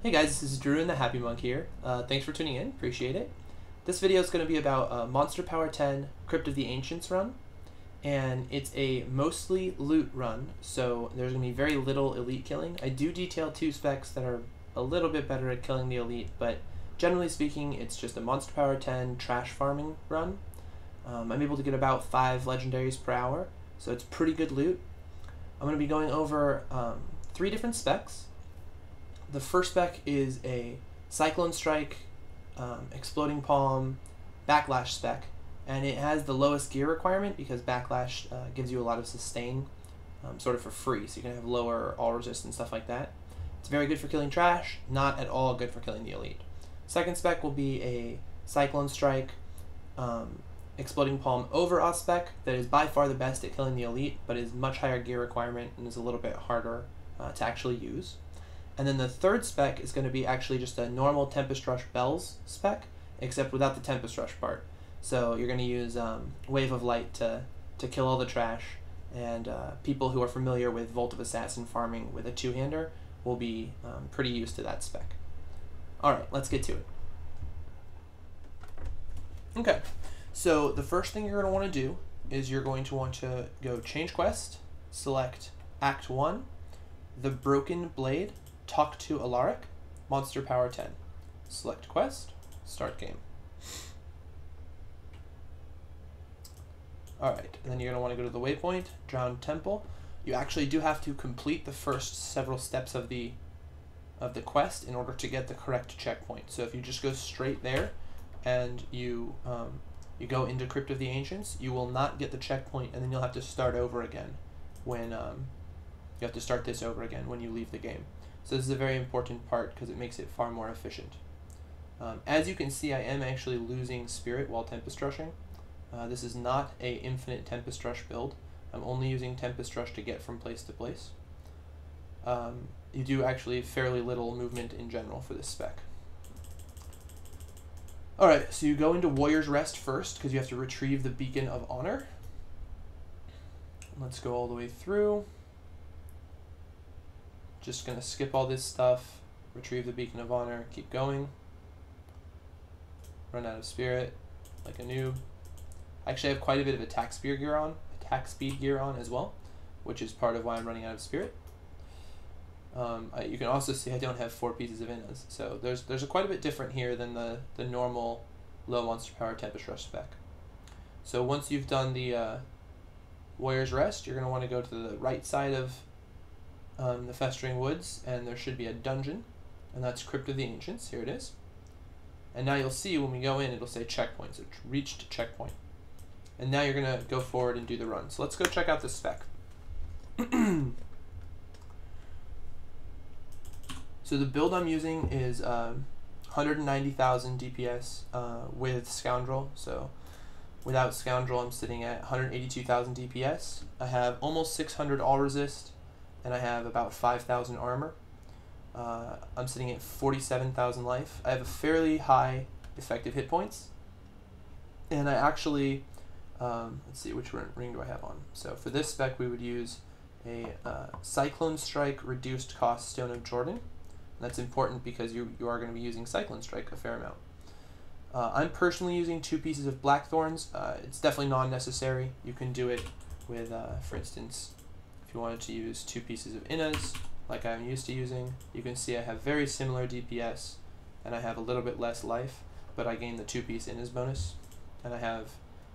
Hey guys, this is Druin the Happy Monk here. Thanks for tuning in, appreciate it. This video is going to be about Monster Power 10 Crypt of the Ancients run, and it's a mostly loot run, so there's going to be very little elite killing. I do detail two specs that are a little bit better at killing the elite, but generally speaking, it's just a Monster Power 10 trash farming run. I'm able to get about 5 legendaries per hour, so it's pretty good loot. I'm going to be going over 3 different specs. The first spec is a Cyclone Strike, Exploding Palm, Backlash spec, and it has the lowest gear requirement because Backlash gives you a lot of sustain sort of for free, so you can have lower all resist and stuff like that. It's very good for killing trash, not at all good for killing the elite. Second spec will be a Cyclone Strike, Exploding Palm over spec that is by far the best at killing the elite, but is much higher gear requirement and is a little bit harder to actually use. And then the third spec is going to be actually just a normal Tempest Rush Bells spec, except without the Tempest Rush part. So you're going to use Wave of Light to kill all the trash, and people who are familiar with Vault of Assassin farming with a two-hander will be pretty used to that spec. Alright, let's get to it. Okay, so the first thing you're going to want to do is you're going to want to go Change Quest, select Act 1, The Broken Blade, Talk to Alaric, Monster Power 10. Select quest, start game. Alright, and then you're going to want to go to the waypoint, Drowned Temple. You actually do have to complete the first several steps of the quest in order to get the correct checkpoint. So if you just go straight there and you go into Crypt of the Ancients, you will not get the checkpoint, and then you'll have to start over again when you have to start this over again when you leave the game. So this is a very important part because it makes it far more efficient. As you can see, I am actually losing spirit while Tempest Rushing. This is not a infinite Tempest Rush build. I'm only using Tempest Rush to get from place to place. You do actually fairly little movement in general for this spec. Alright, so you go into Warrior's Rest first because you have to retrieve the Beacon of Honor. Let's go all the way through. Just going to skip all this stuff, retrieve the Beacon of Honor, keep going. Run out of spirit, like a noob. Actually, I have quite a bit of attack speed gear on as well, which is part of why I'm running out of spirit. You can also see I don't have 4 pieces of Innas, so there's quite a bit different here than the normal low Monster Power Tempest Rush spec. So once you've done the Warrior's Rest, you're going to want to go to the right side of the Festering Woods, and there should be a dungeon, and that's Crypt of the Ancients. Here it is. And now you'll see when we go in, it'll say checkpoint, so reached checkpoint. And now you're going to go forward and do the run. So let's go check out the spec. So the build I'm using is 190,000 DPS with Scoundrel. So without Scoundrel, I'm sitting at 182,000 DPS. I have almost 600 all resist, and I have about 5,000 armor. I'm sitting at 47,000 life. I have a fairly high effective hit points, and I actually, let's see, which ring do I have on? So for this spec, we would use a Cyclone Strike reduced cost Stone of Jordan. And that's important because you are going to be using Cyclone Strike a fair amount. I'm personally using 2 pieces of Blackthorns. It's definitely non-necessary. You can do it with, for instance, if you wanted to use 2 pieces of Innas, like I'm used to using, you can see I have very similar DPS, and I have a little bit less life, but I gain the 2-piece Innas bonus, and I have,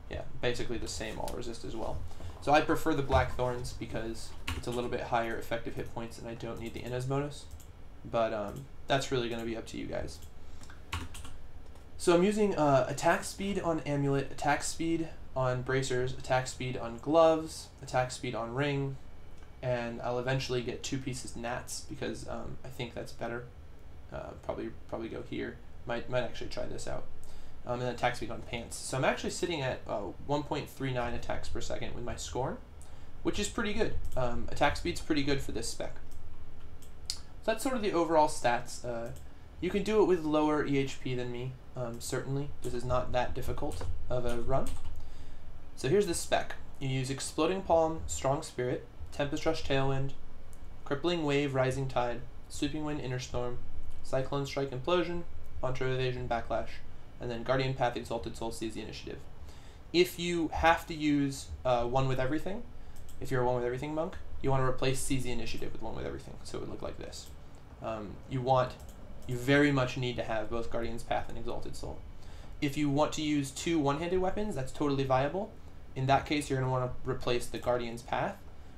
yeah, basically the same all resist as well. So I prefer the Blackthorns because it's a little bit higher effective hit points, and I don't need the Innas bonus, but that's really going to be up to you guys. So I'm using attack speed on Amulet, attack speed on Bracers, attack speed on Gloves, attack speed on Ring, and I'll eventually get 2 pieces Nats because I think that's better. Probably go here. Might actually try this out. And then attack speed on Pants. So I'm actually sitting at 1.39 attacks per second with my Scorn, which is pretty good. Attack speed's pretty good for this spec. So that's sort of the overall stats. You can do it with lower EHP than me, certainly. This is not that difficult of a run. So here's the spec. You use Exploding Palm, Strong Spirit, Tempest Rush Tailwind, Crippling Wave Rising Tide, Sweeping Wind Inner Storm, Cyclone Strike Implosion, Mantra Evasion Backlash, and then Guardian Path Exalted Soul sees the initiative. If you have to use one with everything, if you're a one with everything monk, you want to replace seize the initiative with one with everything, so it would look like this. You very much need to have both Guardian's Path and Exalted Soul. If you want to use two one-handed weapons, that's totally viable. In that case, you're going to want to replace the Guardian's Path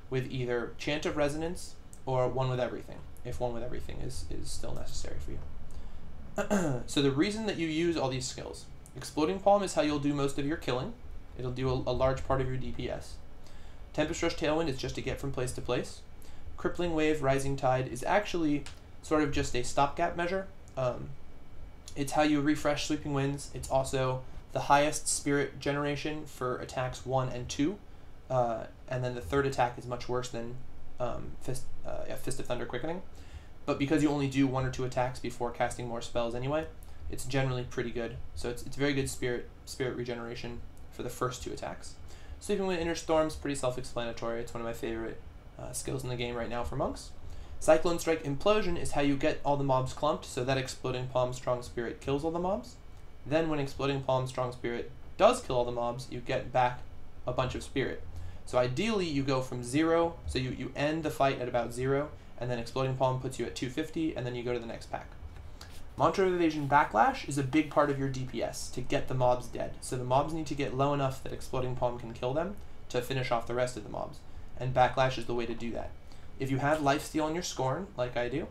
with either Chant of Resonance or one with everything, if one with everything is still necessary for you. So the reason that you use all these skills, Exploding Palm is how you'll do most of your killing. It'll do a large part of your DPS. Tempest Rush Tailwind is just to get from place to place. Crippling Wave Rising Tide is actually sort of just a stopgap measure. It's how you refresh Sweeping Winds. It's also the highest spirit generation for attacks 1 and 2. And then the third attack is much worse than Fist of Thunder Quickening. But because you only do 1 or 2 attacks before casting more spells anyway, it's generally pretty good. So it's very good spirit regeneration for the first 2 attacks. Sweeping Wind Inner Storm is pretty self-explanatory. It's one of my favorite skills in the game right now for monks. Cyclone Strike Implosion is how you get all the mobs clumped, so that Exploding Palm Strong Spirit kills all the mobs. Then when Exploding Palm Strong Spirit does kill all the mobs, you get back a bunch of spirit. So ideally you go from 0, so you end the fight at about 0, and then Exploding Palm puts you at 250, and then you go to the next pack. Mantra of Evasion Backlash is a big part of your DPS to get the mobs dead. So the mobs need to get low enough that Exploding Palm can kill them to finish off the rest of the mobs. And Backlash is the way to do that. If you have Lifesteal on your Scorn, like I do,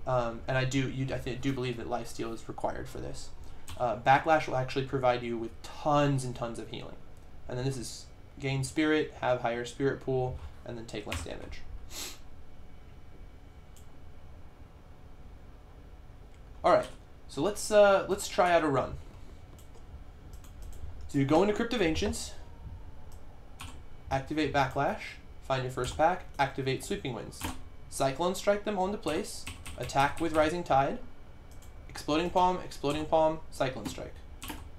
and I do believe that Lifesteal is required for this, Backlash will actually provide you with tons and tons of healing. And then this is gain spirit, have higher spirit pool, and then take less damage. Alright, so let's try out a run. So you go into Crypt of Ancients, activate Backlash, find your first pack, activate Sweeping Winds. Cyclone Strike them onto place, attack with Rising Tide, Exploding Palm, Cyclone Strike.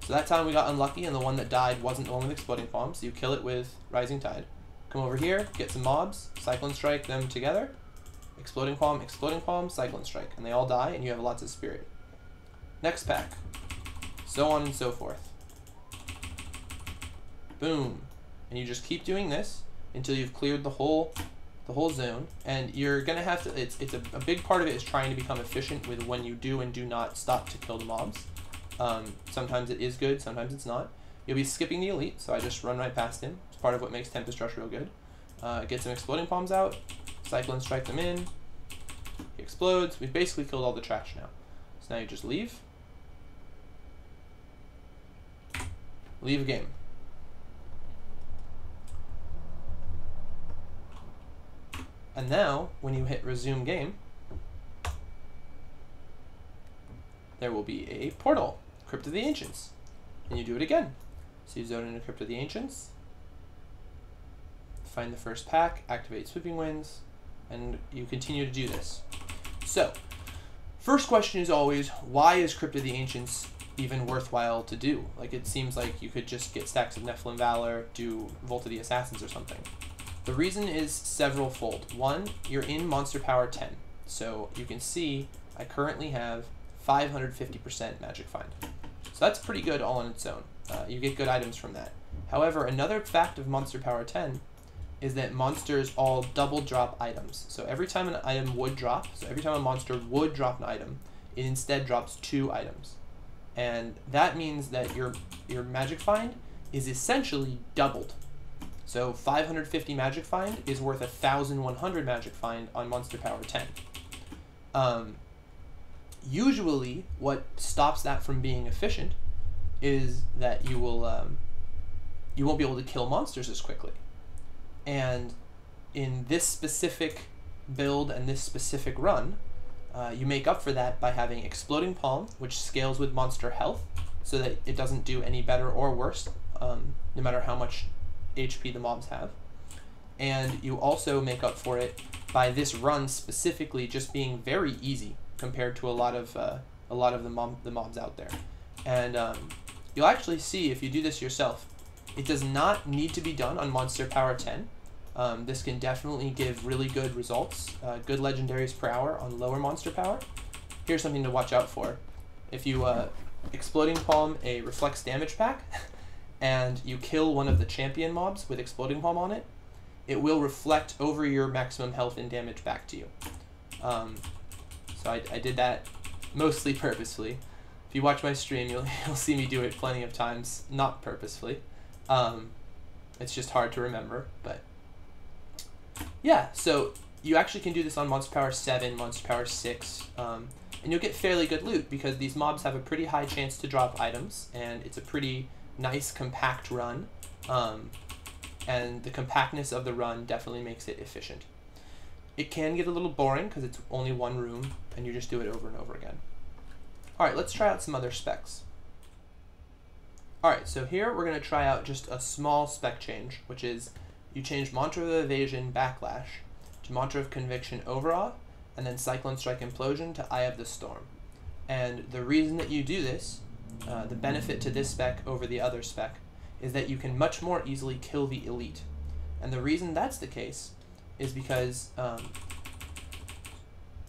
So that time we got unlucky and the one that died wasn't the one with Exploding Palm, so you kill it with Rising Tide. Come over here, get some mobs, Cyclone Strike them together, Exploding Palm, Cyclone Strike, and they all die and you have lots of spirit. Next pack. So on and so forth. Boom. And you just keep doing this until you've cleared the whole zone, and you're gonna have to, it's a big part of it is trying to become efficient with when you do and do not stop to kill the mobs. Sometimes it is good, sometimes it's not. You'll be skipping the elite, so I just run right past him. It's part of what makes Tempest Rush real good. Get some Exploding Palms out, Cyclone Strike them in, he explodes. We've basically killed all the trash now. So now you just leave. Leave game. And now, when you hit resume game, there will be a portal, Crypt of the Ancients. And you do it again. So you zone into Crypt of the Ancients, find the first pack, activate Sweeping Winds, and you continue to do this. So, first question is always, why is Crypt of the Ancients even worthwhile to do? Like, it seems like you could just get stacks of Nephilim Valor, do Volt of the Assassins or something. The reason is several-fold. One, you're in Monster Power 10, so you can see I currently have 550% Magic Find. So that's pretty good all on its own. You get good items from that. However, another fact of Monster Power 10 is that monsters all double drop items. So every time an item would drop, so every time a monster would drop an item, it instead drops 2 items. And that means that your Magic Find is essentially doubled. So 550 Magic Find is worth 1,100 Magic Find on Monster Power 10. Usually, what stops that from being efficient is that you won't be able to kill monsters as quickly. And in this specific build and this specific run, you make up for that by having Exploding Palm, which scales with monster health, so that it doesn't do any better or worse, no matter how much HP the mobs have. And you also make up for it by this run specifically just being very easy compared to a lot of the mobs out there. And you'll actually see if you do this yourself, it does not need to be done on Monster Power 10. This can definitely give really good results, good legendaries per hour on lower Monster Power. here's something to watch out for. If you Exploding Palm a reflex damage pack, and you kill one of the champion mobs with Exploding Palm on it, it will reflect over your maximum health and damage back to you. So I did that mostly purposefully. If you watch my stream, you'll see me do it plenty of times, not purposefully. It's just hard to remember, but yeah, so you actually can do this on Monster Power 7, Monster Power 6, and you'll get fairly good loot because these mobs have a pretty high chance to drop items, and it's a pretty nice compact run, and the compactness of the run definitely makes it efficient. It can get a little boring because it's only one room and you just do it over and over again. Alright, let's try out some other specs. Alright, so here we're going to try out just a small spec change, which is you change Mantra of Evasion Backlash to Mantra of Conviction Overawe, and then Cyclone Strike Implosion to Eye of the Storm. And the reason that you do this, the benefit to this spec over the other spec, is that you can much more easily kill the elite. And the reason that's the case is because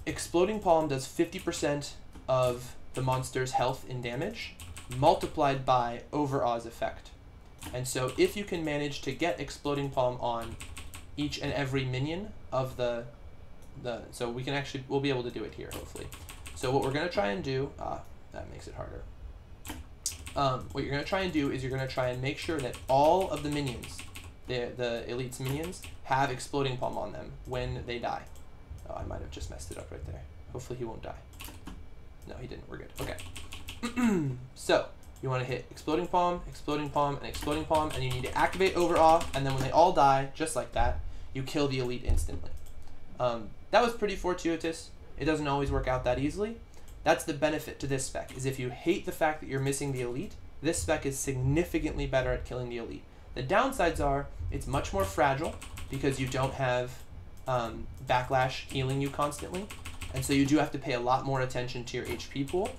Exploding Palm does 50% of the monster's health and damage, multiplied by Overawe's effect. And so if you can manage to get Exploding Palm on each and every minion of so we'll be able to do it here, hopefully. So what we're going to try and do, that makes it harder. What you're going to try and do is you're going to try and make sure that all of the minions, the elite's minions, have Exploding Palm on them when they die. Oh, I might have just messed it up right there. Hopefully he won't die. No, he didn't. We're good. Okay. So you want to hit Exploding Palm, and Exploding Palm, and you need to activate Overawe, and then when they all die, just like that, you kill the elite instantly. That was pretty fortuitous. It doesn't always work out that easily. That's the benefit to this spec, is if you hate the fact that you're missing the elite, this spec is significantly better at killing the elite. The downsides are it's much more fragile because you don't have Backlash healing you constantly, and so you do have to pay a lot more attention to your HP pool.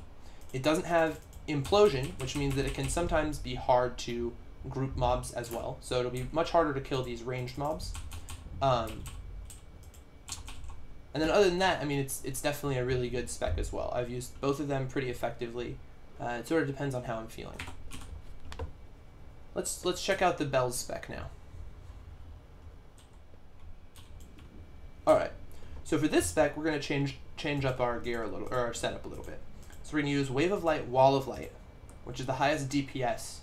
It doesn't have Implosion, which means that it can sometimes be hard to group mobs as well, so it'll be much harder to kill these ranged mobs. And then other than that, I mean, it's definitely a really good spec as well. I've used both of them pretty effectively. It sort of depends on how I'm feeling. Let's check out the Bells spec now. Alright, so for this spec, we're going to change up our gear a little, or our setup a little bit. So we're going to use Wave of Light, Wall of Light, which is the highest DPS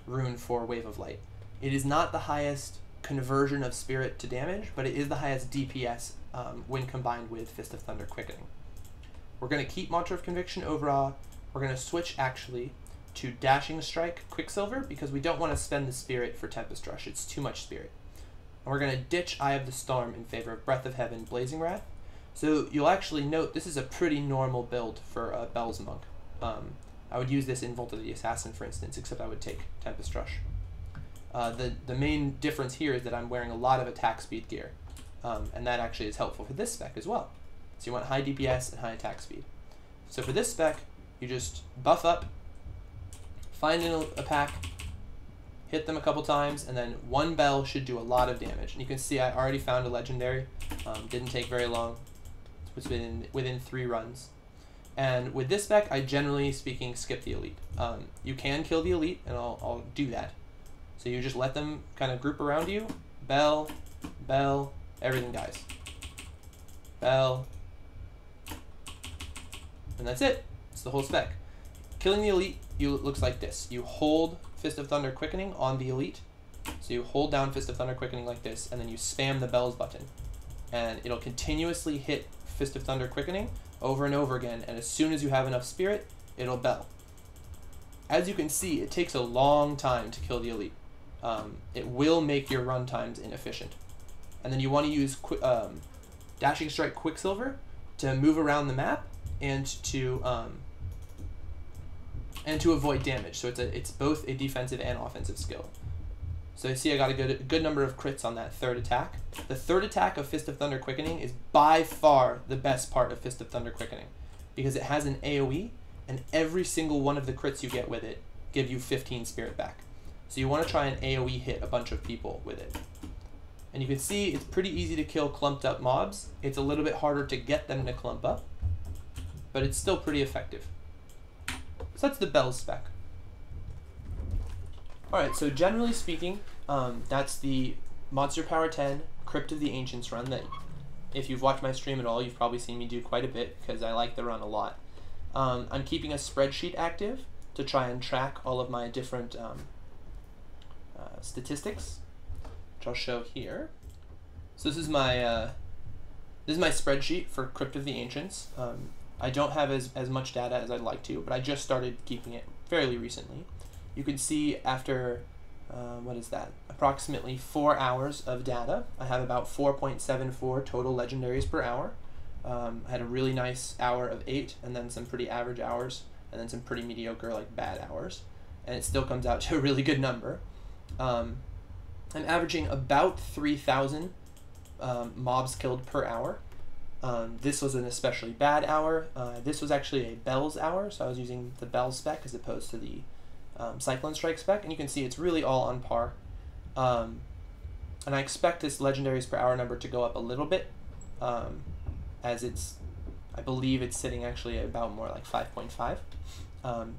rune for Wave of Light. It is not the highest conversion of spirit to damage, but it is the highest DPS when combined with Fist of Thunder Quickening. We're going to keep Mantra of Conviction Overawe. We're going to switch actually to Dashing Strike Quicksilver because we don't want to spend the spirit for Tempest Rush. It's too much spirit. And we're going to ditch Eye of the Storm in favor of Breath of Heaven, Blazing Wrath. So you'll actually note this is a pretty normal build for a Bells Monk. I would use this in Volt of the Assassin, for instance, except I would take Tempest Rush. The main difference here is that I'm wearing a lot of attack speed gear, and that actually is helpful for this spec as well. So you want high DPS and high attack speed. So for this spec, you just buff up, find a pack, hit them a couple times, and then one bell should do a lot of damage. And you can see I already found a legendary. Didn't take very long. It was within 3 runs. And with this spec, I generally speaking skip the elite. You can kill the elite, and I'll do that. So you just let them kind of group around you. Bell, bell, everything dies. Bell. And that's it. It's the whole spec. Killing the elite looks like this. You hold Fist of Thunder Quickening on the elite. So you hold down Fist of Thunder Quickening like this, and then you spam the bells button. And it'll continuously hit Fist of Thunder Quickening over and over again, and as soon as you have enough spirit, it'll bell. As you can see, it takes a long time to kill the elite. It will make your run times inefficient. And then you want to use Dashing Strike Quicksilver to move around the map and to avoid damage. So it's both a defensive and offensive skill. So you see I got a good number of crits on that third attack. The third attack of Fist of Thunder Quickening is by far the best part of Fist of Thunder Quickening because it has an AoE, and every single one of the crits you get with it give you 15 spirit back. So you want to try and AoE hit a bunch of people with it. And you can see it's pretty easy to kill clumped up mobs. It's a little bit harder to get them to clump up. but it's still pretty effective. So that's the bells spec. Alright, so generally speaking, that's the Monster Power 10 Crypt of the Ancients run that, if you've watched my stream at all, you've probably seen me do quite a bit because I like the run a lot. I'm keeping a spreadsheet active to try and track all of my different statistics, which I'll show here. So this is my spreadsheet for Crypt of the Ancients. I don't have as much data as I'd like to, but I just started keeping it fairly recently. You can see after, what is that, approximately 4 hours of data, I have about 4.74 total legendaries per hour. I had a really nice hour of 8, and then some pretty average hours, and then some pretty mediocre, like bad hours, and it still comes out to a really good number. I'm averaging about 3,000 mobs killed per hour. This was an especially bad hour. This was actually a bells hour, so I was using the bells spec as opposed to the Cyclone Strike spec, and you can see it's really all on par. And I expect this legendaries per hour number to go up a little bit, as I believe it's sitting actually at about more like 5.5.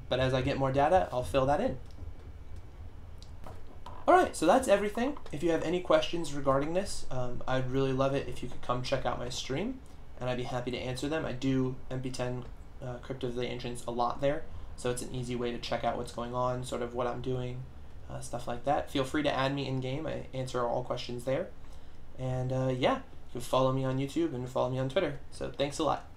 But as I get more data, I'll fill that in. Alright, so that's everything. If you have any questions regarding this, I'd really love it if you could come check out my stream, and I'd be happy to answer them. I do MP10 Crypt of the Ancients a lot there, so it's an easy way to check out what's going on, sort of what I'm doing, stuff like that. Feel free to add me in-game. I answer all questions there. And yeah, you can follow me on YouTube and follow me on Twitter. So thanks a lot.